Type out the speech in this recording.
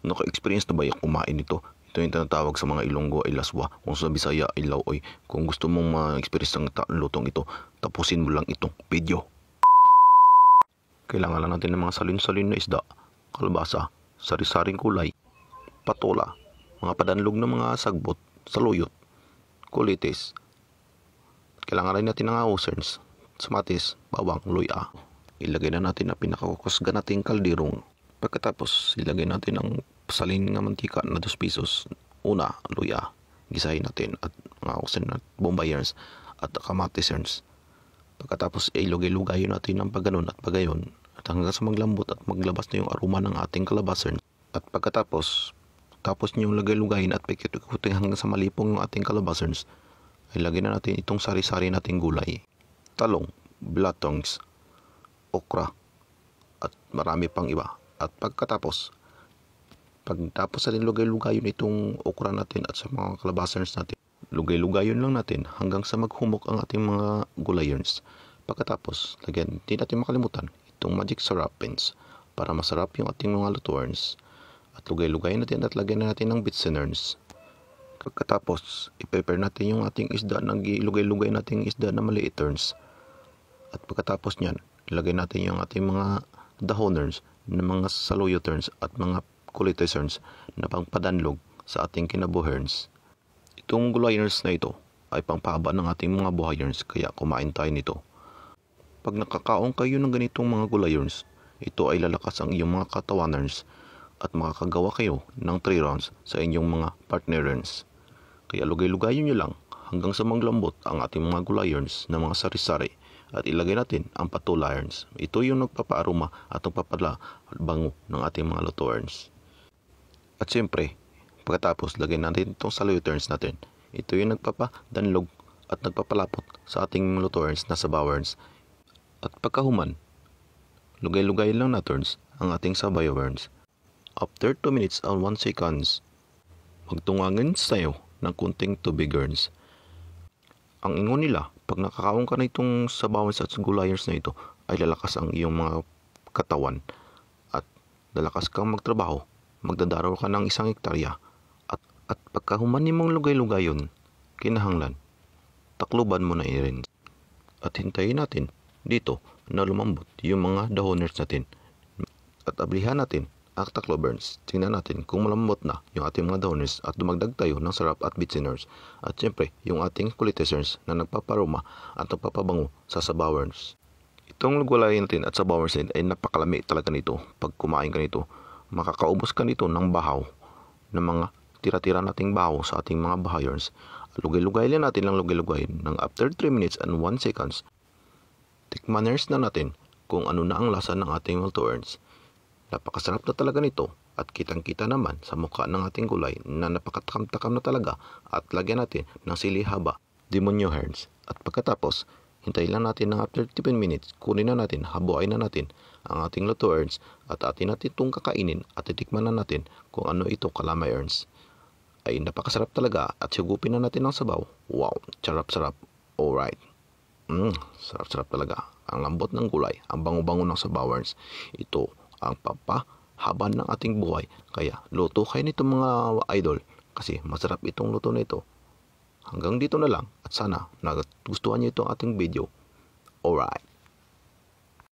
Naka-experience na ba yung kumain nito? Ito yung tinatawag sa mga Ilonggo ay laswa, kung sa Bisaya ay laoy. Kung gusto mong ma-experience ng lutong ito, tapusin mo lang itong video. Kailangan lang natin ng mga salin-salin na isda, kalabasa, sari-saring kulay, patola, mga padanlog ng mga sagbot, saluyot, kulitis. Kailangan rin natin ng ausarns, samatis, bawang, luya. Ilagay na natin ang pinakakusga nating kaldirong. Pagkatapos, ilagay natin ang salin nga mantika na 2 pesos. Una, luya. Gisahin natin at mga ausarns at bombayers at kamatisers. Pagkatapos, ilugay-lugayin natin ng pagganon at pagayon at hanggang sa maglambot at maglabas na yung aroma ng ating kalabasern. At pagkatapos, tapos niyong lagay-lugayin at pikit-ikutin hanggang sa malipong yung ating kalabaserns, ay lagyan na natin itong sari-sari nating gulay. Talong, blattongs, okra, at marami pang iba. At pagtapos natin lugay-lugayon itong okra natin at sa mga kalabaserns natin, lugay-lugayon lang natin hanggang sa maghumok ang ating mga gulayerns. Pagkatapos, lagyan, hindi natin makalimutan itong magic syrup pins para masarap yung ating mga lutuerns. At lugay-lugayin natin at lagyan na natin ng bitsenerns. Pagkatapos, i-prepare natin yung ating isda, lugay-lugay natin isda na maliit turns. At pagkatapos nyan, ilagay natin yung ating mga dahoners na mga saluyoterns at mga kulitisers na pangpadanlog sa ating kinabuherns. Itong gulayers na ito ay pangpahaba ng ating mga buhayers, kaya kumain tayo nito. Pag nakakaong kayo ng ganitong mga gulayers, ito ay lalakas ang iyong mga katawaners at makakagawa kayo ng 3 rounds sa inyong mga partnerens. Kaya lugay-lugayin nyo lang hanggang sa manglambot ang ating mga gulayers na mga sari-sari at ilagay natin ang patulayers. Ito yung nagpapaaroma at nagpapalabango ng ating mga lutuerns. At siyempre, pagkatapos lagay natin itong saluterns natin. Ito yung nagpapadanlog at nagpapalapot sa ating lutuerns na sabawerns. At pagkahuman, lugay-lugay lang natin ang ating sabawerns. After 2 minutes and 1 seconds, magtungangin tayo ng kunting tubigerns. Ang ingon nila, pag nakakaon ka na itong sabawan sa gulayers na ito, ay lalakas ang iyong mga katawan at lalakas kang magtrabaho, magdadaraw ka ng 1 hektarya at pagkahuman ni mong lugay-lugayon, kinahanglan, takluban mo na rin. At hintayin natin dito na lumambot yung mga dahoners natin at ablihan natin ang takloberns. Tingnan natin kung malambot na yung ating mga dahoners at dumagdag tayo ng sarap at bitsiners. At syempre, yung ating kulitisers na nagpaparoma at nagpapabango sa sabawerns. Itong gulay natin at sabawerns ay napakalami talaga nito. Pag kumain ka nito, makakaubos ka nito ng bahaw, ng mga tira-tira nating bahaw sa ating mga bahayers. Lugay-lugay lang natin lang lugay-lugay ng after 3 minutes and 1 seconds. Tikmaners na natin kung ano na ang lasa ng ating lutuerns. Napakasarap na talaga nito at kitang-kita naman sa mukha ng ating gulay na napakatakam-takam na talaga at lagyan natin ng sili haba, demonyo herds. At pagkatapos, hintayin lang natin ng after 15 minutes, kunin na natin, habuain na natin ang ating lutuerns at atin natin itong kakainin at titikman na natin kung ano ito kalamay erns. Ay napakasarap talaga at sugupin na natin ng sabaw. Wow, sarap-sarap. Alright. Sarap-sarap talaga. Ang lambot ng gulay, ang bango-bango ng sabawerns. Ito ang papahaba ng ating buhay. Kaya luto kayo nito mga idol kasi masarap itong luto na ito. Hanggang dito na lang at sana nagustuhan niyo itong ating video. Alright.